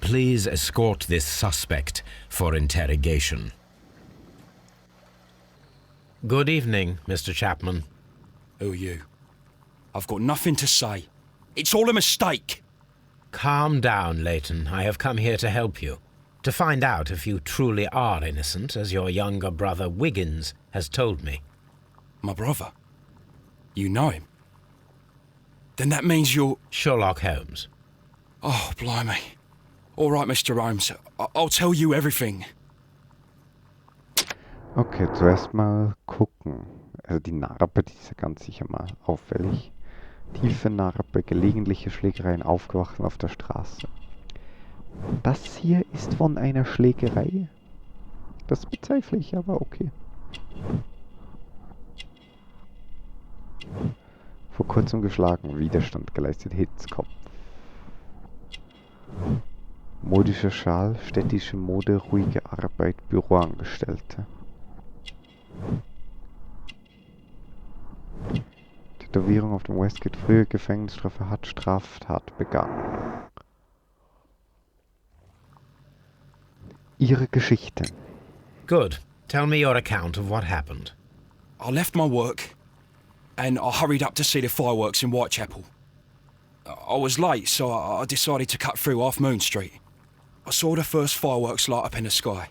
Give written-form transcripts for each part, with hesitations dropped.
please escort this suspect for interrogation? Good evening, Mr. Chapman. Who are you? I've got nothing to say. It's all a mistake. Calm down, Leighton. I have come here to help you. To find out if you truly are innocent, as your younger brother Wiggins has told me. My brother? You know him? Then that means you're... Sherlock Holmes. Oh, blimey. All right, Mr. Holmes. I'll tell you everything. Okay, zuerst mal gucken. Also die Narbe, die ist ja ganz sicher mal auffällig. Tiefe Narbe, gelegentliche Schlägereien, aufgewachsen auf der Straße. Das hier ist von einer Schlägerei. Das bezweifle ich, aber okay. Vor kurzem geschlagen, Widerstand geleistet, Hitzkopf. Modischer Schal, städtische Mode, ruhige Arbeit, Büroangestellte. Tätowierung auf dem Westgate, frühe Gefängnisstrafe, hat Straftat begangen. Ihre Geschichte. Good. Tell me your account of what happened. I left my work and I hurried up to see the fireworks in Whitechapel. I was late, so I decided to cut through Half Moon Street. I saw the first fireworks light up in the sky.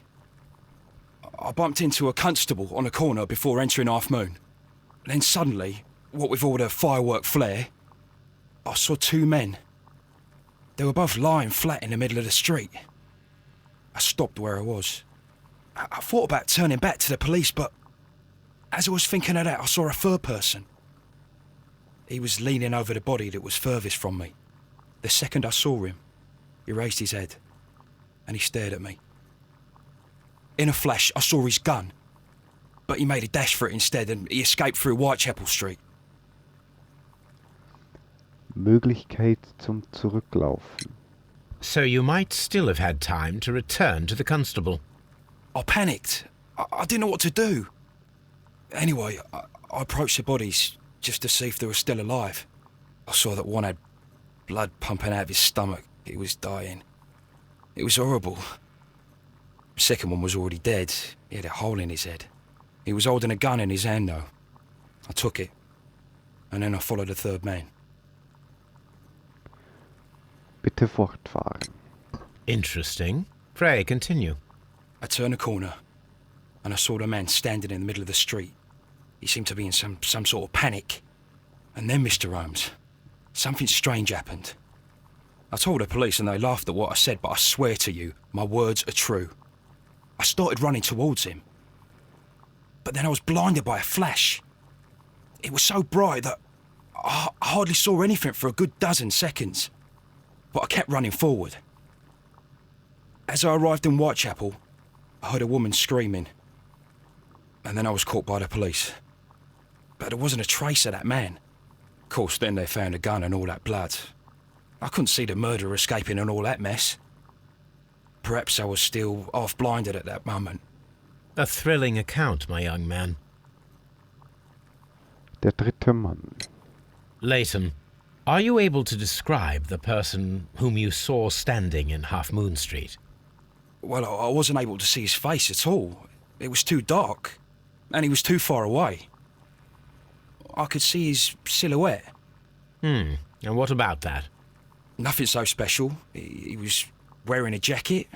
I bumped into a constable on a corner before entering Half Moon. Then suddenly, what with all the firework flare, I saw two men. They were both lying flat in the middle of the street. I stopped where I was. I thought about turning back to the police, but as I was thinking of that, I saw a third person. He was leaning over the body that was furthest from me. The second I saw him, he raised his head and he stared at me. In a flash, I saw his gun, but he made a dash for it instead and he escaped through Whitechapel Street. Möglichkeit zum Zurücklaufen. So you might still have had time to return to the constable. I panicked. I didn't know what to do. Anyway, I approached the bodies just to see if they were still alive. I saw that one had blood pumping out of his stomach. He was dying. It was horrible. The second one was already dead. He had a hole in his head. He was holding a gun in his hand, though. I took it, and then I followed the third man. Bitte fortfahren. Interesting. Pray, continue. I turned a corner, and I saw the man standing in the middle of the street. He seemed to be in some sort of panic. And then, Mr. Holmes, something strange happened. I told the police and they laughed at what I said, but I swear to you, my words are true. I started running towards him. But then I was blinded by a flash. It was so bright that I hardly saw anything for a good dozen seconds. But I kept running forward. As I arrived in Whitechapel, I heard a woman screaming. And then I was caught by the police. But there wasn't a trace of that man. Of course, then they found a gun and all that blood. I couldn't see the murderer escaping and all that mess. Perhaps I was still half-blinded at that moment. A thrilling account, my young man. Der dritte Mann. Leighton, are you able to describe the person whom you saw standing in Half Moon Street? Well, I wasn't able to see his face at all. It was too dark, and he was too far away. I could see his silhouette. And what about that? Nothing so special. He was wearing a jacket.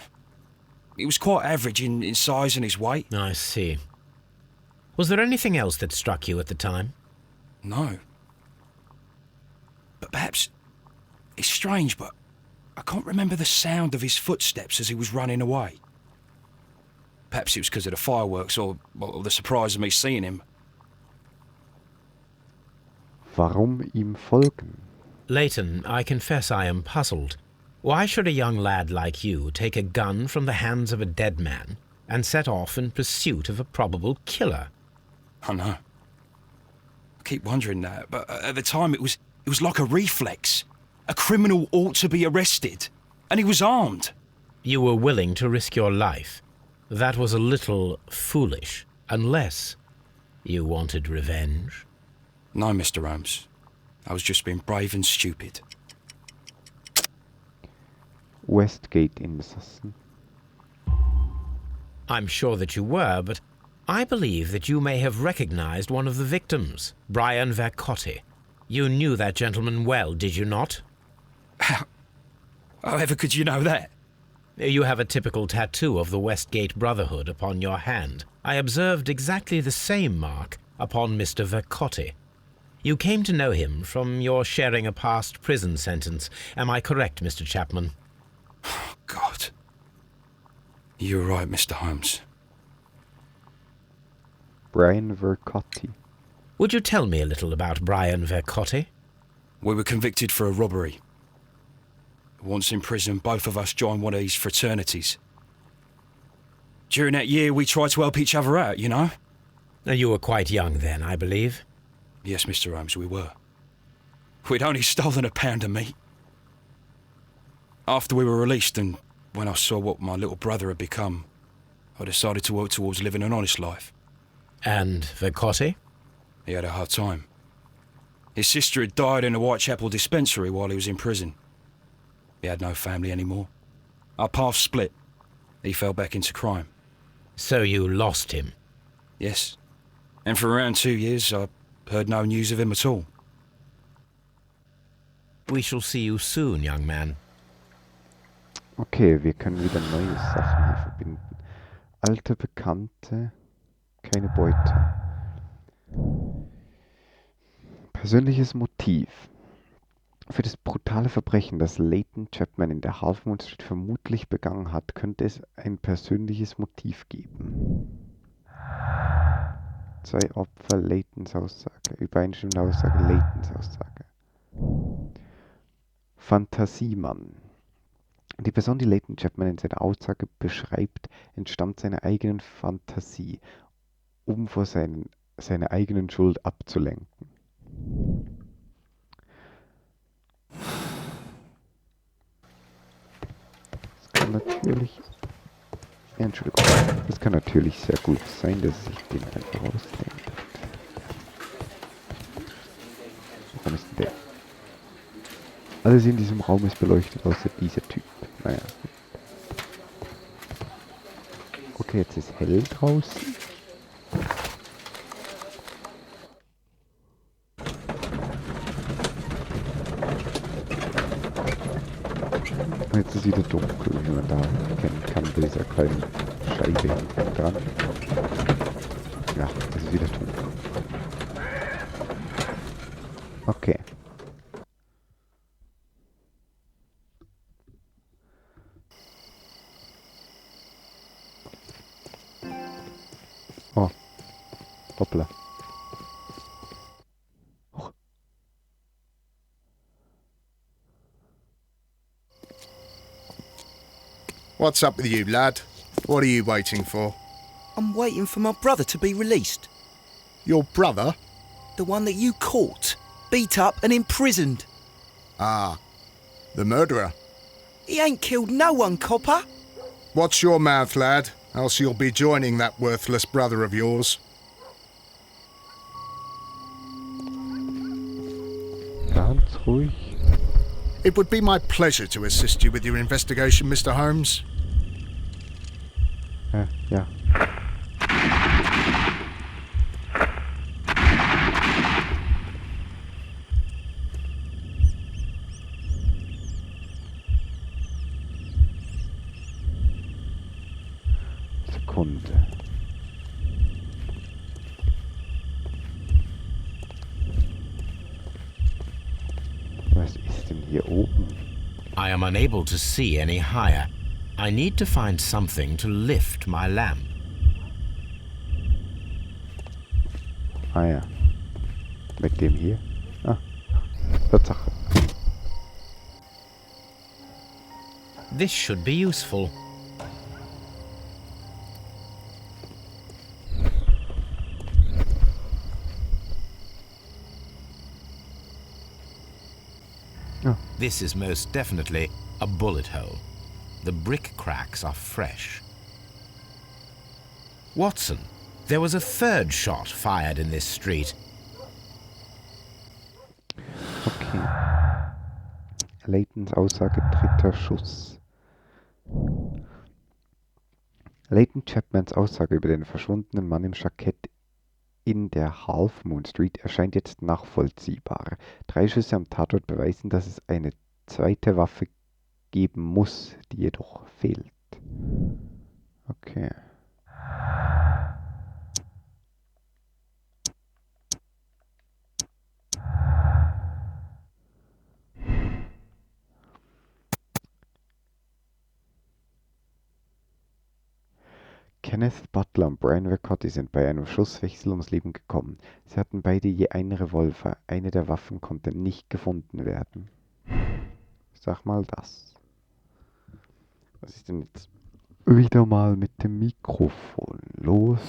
He was quite average in size and his weight. I see. Was there anything else that struck you at the time? No. But perhaps it's strange, but I can't remember the sound of his footsteps as he was running away. Perhaps it was because of the fireworks or the surprise of me seeing him. Warum ihm folgen? Leighton, I confess I am puzzled. Why should a young lad like you take a gun from the hands of a dead man and set off in pursuit of a probable killer? I know. I keep wondering that, but at the time it was like a reflex. A criminal ought to be arrested, and he was armed. You were willing to risk your life. That was a little foolish, unless you wanted revenge. No, Mr. Holmes. I was just being brave and stupid. Westgate insassen. I'm sure that you were, but I believe that you may have recognized one of the victims, Brian Vercotti. You knew that gentleman well, did you not? However could you know that? You have a typical tattoo of the Westgate Brotherhood upon your hand. I observed exactly the same mark upon Mr. Vercotti. You came to know him from your sharing a past prison sentence. Am I correct, Mr. Chapman? God. You're right, Mr. Holmes. Brian Vercotti. Would you tell me a little about Brian Vercotti? We were convicted for a robbery. Once in prison, both of us joined one of these fraternities. During that year, we tried to help each other out, you know? You were quite young then, I believe. Yes, Mr. Holmes, we were. We'd only stolen a pound of meat. After we were released, and when I saw what my little brother had become, I decided to work towards living an honest life. And Vercotti? He had a hard time. His sister had died in a Whitechapel dispensary while he was in prison. He had no family anymore. Our paths split. He fell back into crime. So you lost him? Yes. And for around 2 years, I heard no news of him at all. We shall see you soon, young man. Okay, wir können wieder neue Sachen hier verbinden. Alte Bekannte, keine Beute. Persönliches Motiv. Für das brutale Verbrechen, das Leighton Chapman in der Half Moon Street vermutlich begangen hat, könnte es ein persönliches Motiv geben. 2 Opfer, Leightons Aussage. Übereinstimmende Aussage, Leightons Aussage. Fantasiemann. Die Person, die Leighton Chapman in seiner Aussage beschreibt, entstammt seiner eigenen Fantasie, um vor seiner eigenen Schuld abzulenken. Das kann natürlich sehr gut sein, dass sich den einfach ausdenkt. Warum ist denn der? Alles in diesem Raum ist beleuchtet, außer dieser Typ. Naja. Okay, jetzt ist hell draußen. Und jetzt ist wieder dunkel, wie man da erkennen kann, bei dieser kleinen Scheibe hinten dran. Ja, es ist wieder dunkel. Okay. Oh. Hoppla. What's up with you, lad? What are you waiting for? I'm waiting for my brother to be released. Your brother? The one that you caught, beat up and imprisoned. Ah, the murderer. He ain't killed no one, copper. Watch your mouth, lad, else you'll be joining that worthless brother of yours. Ganz ruhig. It would be my pleasure to assist you with your investigation, Mr. Holmes. Ja. Sekunde. Was ist denn hier oben? I am unable to see any higher. I need to find something to lift my lamp. Ah ja. Mit dem hier? Ah. Tatsache. This should be useful. Oh. This is most definitely a bullet hole. The brick cracks are fresh. Watson, there was a third shot fired in this street. Okay. Leightons Aussage, dritter Schuss. Leighton Chapmans Aussage über den verschwundenen Mann im Jackett in der Half Moon Street erscheint jetzt nachvollziehbar. 3 Schüsse am Tatort beweisen, dass es eine zweite Waffe geben muss, die jedoch fehlt. Okay. Kenneth Butler und Brian Vercotti sind bei einem Schusswechsel ums Leben gekommen. Sie hatten beide je einen Revolver. Eine der Waffen konnte nicht gefunden werden. Sag mal das. Was ist denn jetzt wieder mal mit dem Mikrofon los?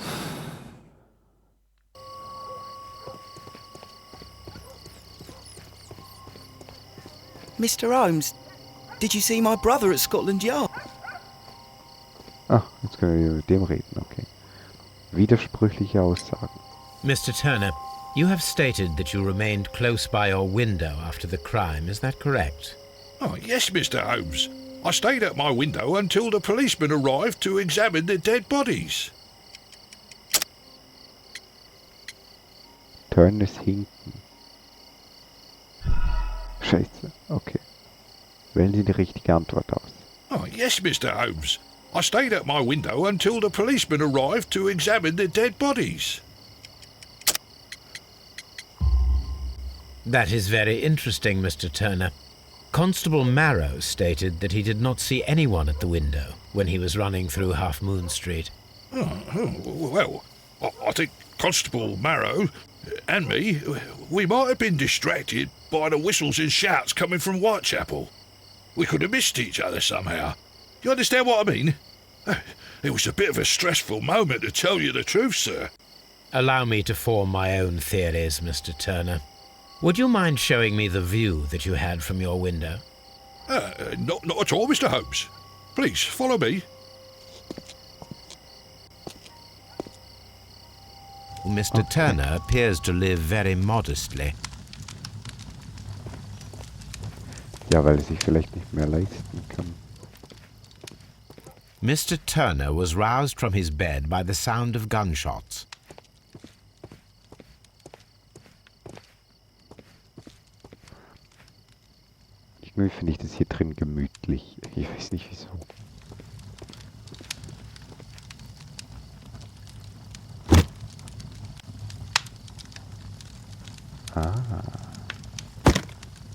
Mr. Holmes, did you see my brother at Scotland Yard? Ach, jetzt können wir mit dem reden, okay. Widersprüchliche Aussagen. Mr. Turner, you have stated that you remained close by your window after the crime, is that correct? Oh, yes, Mr. Holmes. I stayed at my window until the policeman arrived to examine the dead bodies. Turn ist hinten. Scheiße, okay. Wählen Sie die richtige Antwort aus. Oh, yes, Mr. Holmes. I stayed at my window until the policeman arrived to examine the dead bodies. That is very interesting, Mr. Turner. Constable Marrow stated that he did not see anyone at the window when he was running through Half Moon Street. Well, I think Constable Marrow and me, we might have been distracted by the whistles and shouts coming from Whitechapel. We could have missed each other somehow. You understand what I mean? It was a bit of a stressful moment, to tell you the truth, sir. Allow me to form my own theories, Mr. Turner. Would you mind showing me the view that you had from your window? Not at all, Mr. Holmes. Please, follow me. Mr. Turner appears to live very modestly. Ja, weil er sich vielleicht nicht mehr leisten kann. Mr. Turner was roused from his bed by the sound of gunshots. Irgendwie finde ich das hier drin gemütlich. Ich weiß nicht wieso.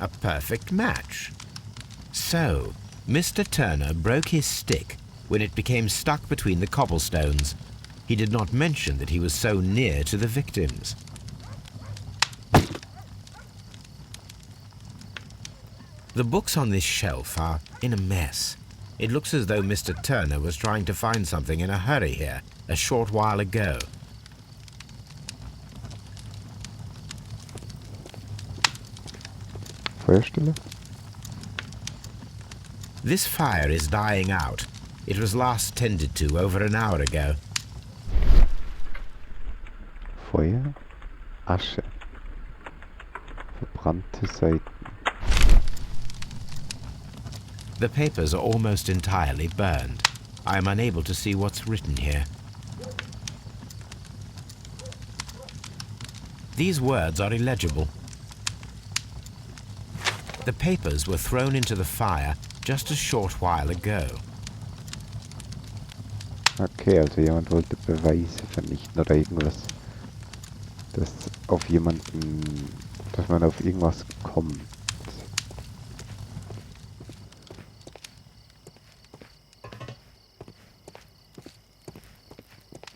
A perfect match. So, Mr. Turner broke his stick when it became stuck between the cobblestones. He did not mention that he was so near to the victims. The books on this shelf are in a mess. It looks as though Mr. Turner was trying to find something in a hurry here a short while ago. Feuerstelle? This fire is dying out. It was last tended to over an hour ago. Feuer? Asche. Verbrannte Seiten. The papers are almost entirely burned. I am unable to see what's written here. These words are illegible. The papers were thrown into the fire just a short while ago. Okay, also jemand wollte Beweise vernichten oder irgendwas. Dass auf jemanden, dass man auf irgendwas kommt.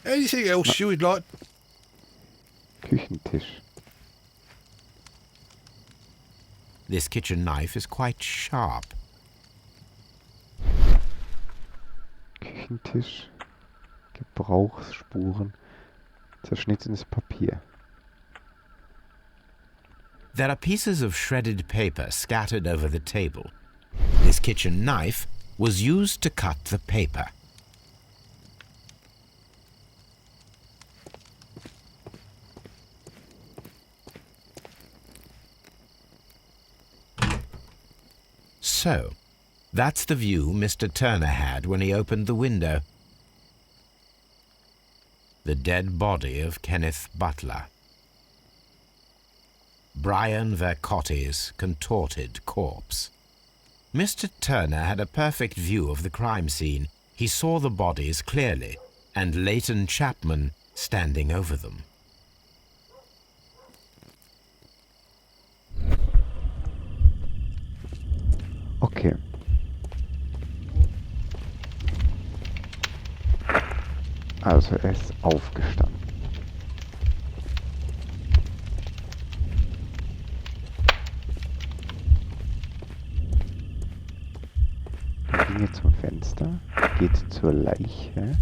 Anything else you would like? Küchentisch. This kitchen knife is quite sharp. Küchentisch. Gebrauchsspuren. Zerschnittenes Papier. There are pieces of shredded paper scattered over the table. This kitchen knife was used to cut the paper. So, That's the view Mr. Turner had when he opened the window. The dead body of Kenneth Butler. Brian Vercotte's contorted corpse. Mr. Turner had a perfect view of the crime scene. He saw the bodies clearly, and Leighton Chapman standing over them. Okay. Also er ist aufgestanden. Er ging jetzt zum Fenster, geht zur Leiche.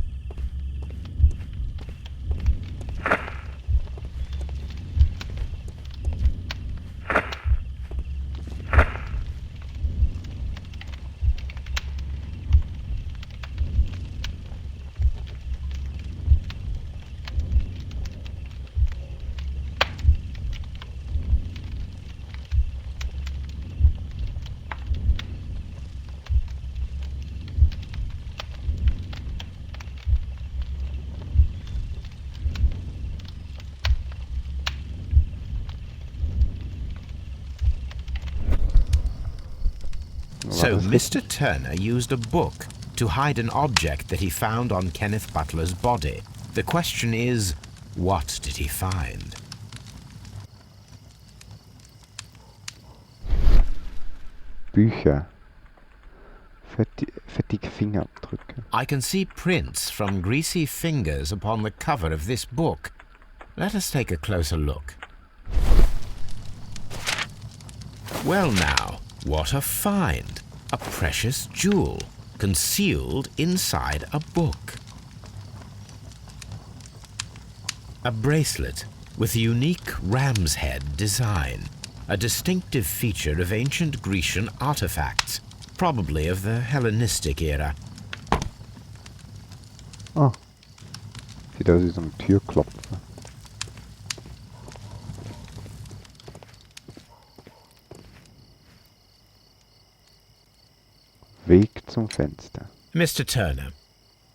So Mr. Turner used a book to hide an object that he found on Kenneth Butler's body. The question is, what did he find? Bücher. Fettige Fingerabdrücke. I can see prints from greasy fingers upon the cover of this book. Let us take a closer look. Well now, what a find! A precious jewel, concealed inside a book. A bracelet with a unique ram's head design, a distinctive feature of ancient Grecian artifacts, probably of the Hellenistic era. Oh. Sieht aus wie so ein Türklopfer. Weg zum Fenster. Mr. Turner,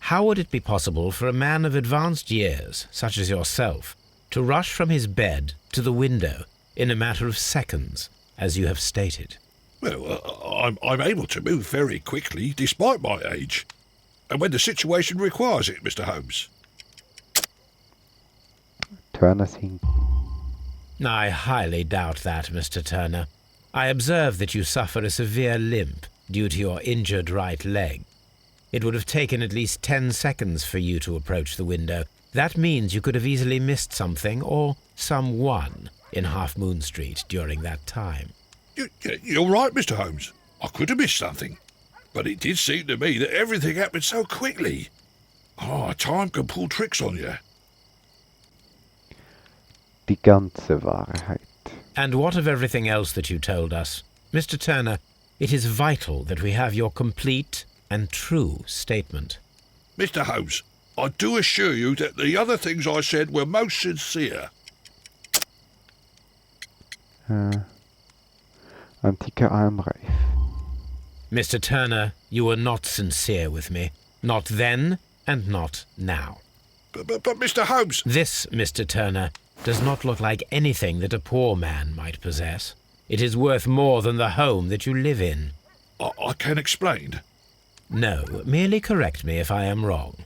how would it be possible for a man of advanced years, such as yourself, to rush from his bed to the window in a matter of seconds, as you have stated? Well, I'm able to move very quickly, despite my age. And when the situation requires it, Mr. Holmes. Turners hinken. I highly doubt that, Mr. Turner. I observe that you suffer a severe limp due to your injured right leg. It would have taken at least 10 seconds for you to approach the window. That means you could have easily missed something or someone in Half Moon Street during that time. You're right, Mr. Holmes. I could have missed something. But it did seem to me that everything happened so quickly. Time can pull tricks on you. Die ganze Wahrheit. And what of everything else that you told us? Mr. Turner, it is vital that we have your complete and true statement. Mr. Holmes, I do assure you that the other things I said were most sincere. Antiker Almreif. Mr. Turner, you were not sincere with me. Not then and not now. But Mr. Holmes... This, Mr. Turner, does not look like anything that a poor man might possess. It is worth more than the home that you live in. I can explain. No, merely correct me if I am wrong.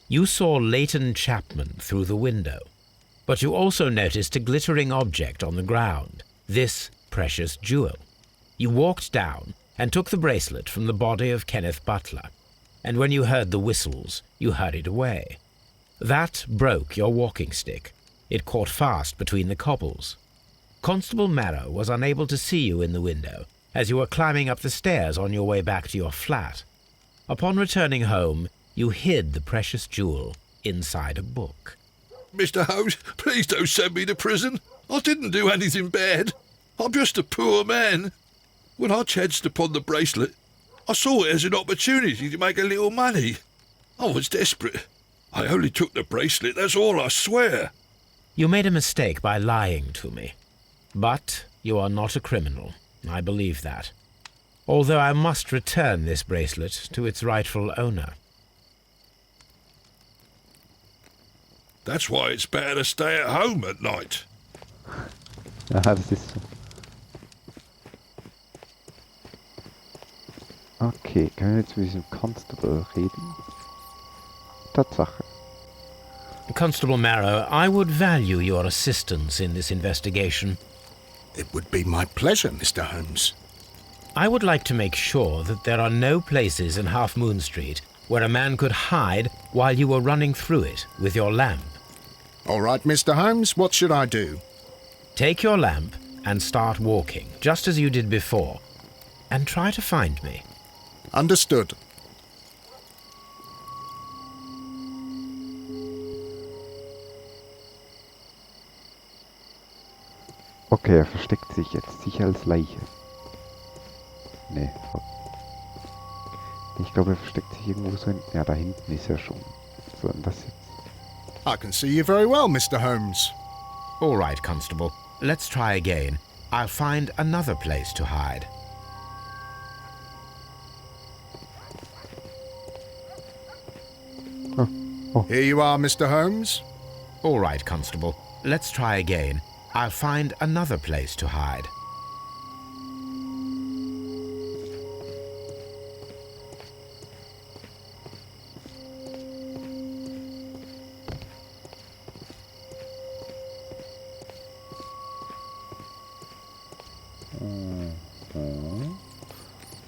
You saw Leighton Chapman through the window, but you also noticed a glittering object on the ground, this precious jewel. You walked down and took the bracelet from the body of Kenneth Butler, and when you heard the whistles, you hurried away. That broke your walking stick. It caught fast between the cobbles. Constable Marrow was unable to see you in the window as you were climbing up the stairs on your way back to your flat. Upon returning home, you hid the precious jewel inside a book. Mr. Holmes, please don't send me to prison. I didn't do anything bad. I'm just a poor man. When I chanced upon the bracelet, I saw it as an opportunity to make a little money. I was desperate. I only took the bracelet, that's all, I swear. You made a mistake by lying to me. But you are not a criminal. I believe that. although I must return this bracelet to its rightful owner. That's why it's better to stay at home at night. Ja, das ist so. Okay, können wir jetzt mit diesem Constable reden? Tatsache. Constable Marrow, I would value your assistance in this investigation. It would be my pleasure, Mr. Holmes. I would like to make sure that there are no places in Half Moon Street where a man could hide while you were running through it with your lamp. All right, Mr. Holmes, what should I do? Take your lamp and start walking, just as you did before, and try to find me. Understood. Okay, er versteckt sich jetzt sicher als Leiche. Nee. Ich glaube, er versteckt sich irgendwo so in... Ja, da hinten ist er schon. So, und das jetzt... I can see you very well, Mr. Holmes. All right, Constable. Let's try again. I'll find another place to hide. Here you are, Mr. Holmes. All right, Constable. Let's try again. I'll find another place to hide.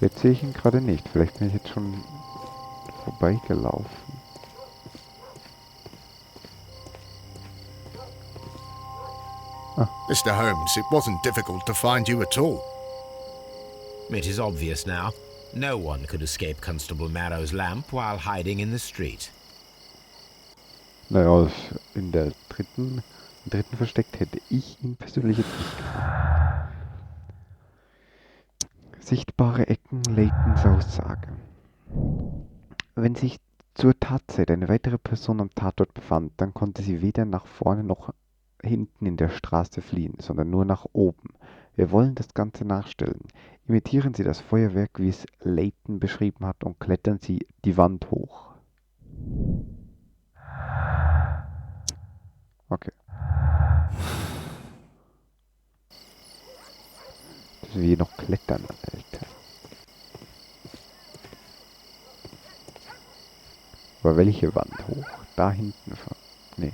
Jetzt sehe ich ihn gerade nicht. Vielleicht bin ich jetzt schon vorbeigelaufen. Mr. Holmes, it wasn't difficult to find you at all. It is obvious now. No one could escape Constable Marrow's lamp while hiding in the street. Naja, in der im dritten versteckt hätte ich ihn persönlich jetzt nicht gemacht. Sichtbare Ecken, Laytons Aussage. Wenn sich zur Tatzeit eine weitere Person am Tatort befand, dann konnte sie weder nach vorne noch hinten in der Straße fliehen, sondern nur nach oben. Wir wollen das Ganze nachstellen. Imitieren Sie das Feuerwerk, wie es Layton beschrieben hat, und klettern Sie die Wand hoch. Okay. Dass wir noch klettern, Alter. Aber welche Wand hoch? Da hinten. Nee.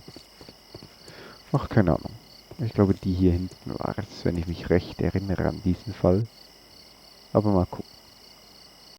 Ach, keine Ahnung. Ich glaube, die hier hinten war es, wenn ich mich recht erinnere an diesen Fall. Aber mal gucken.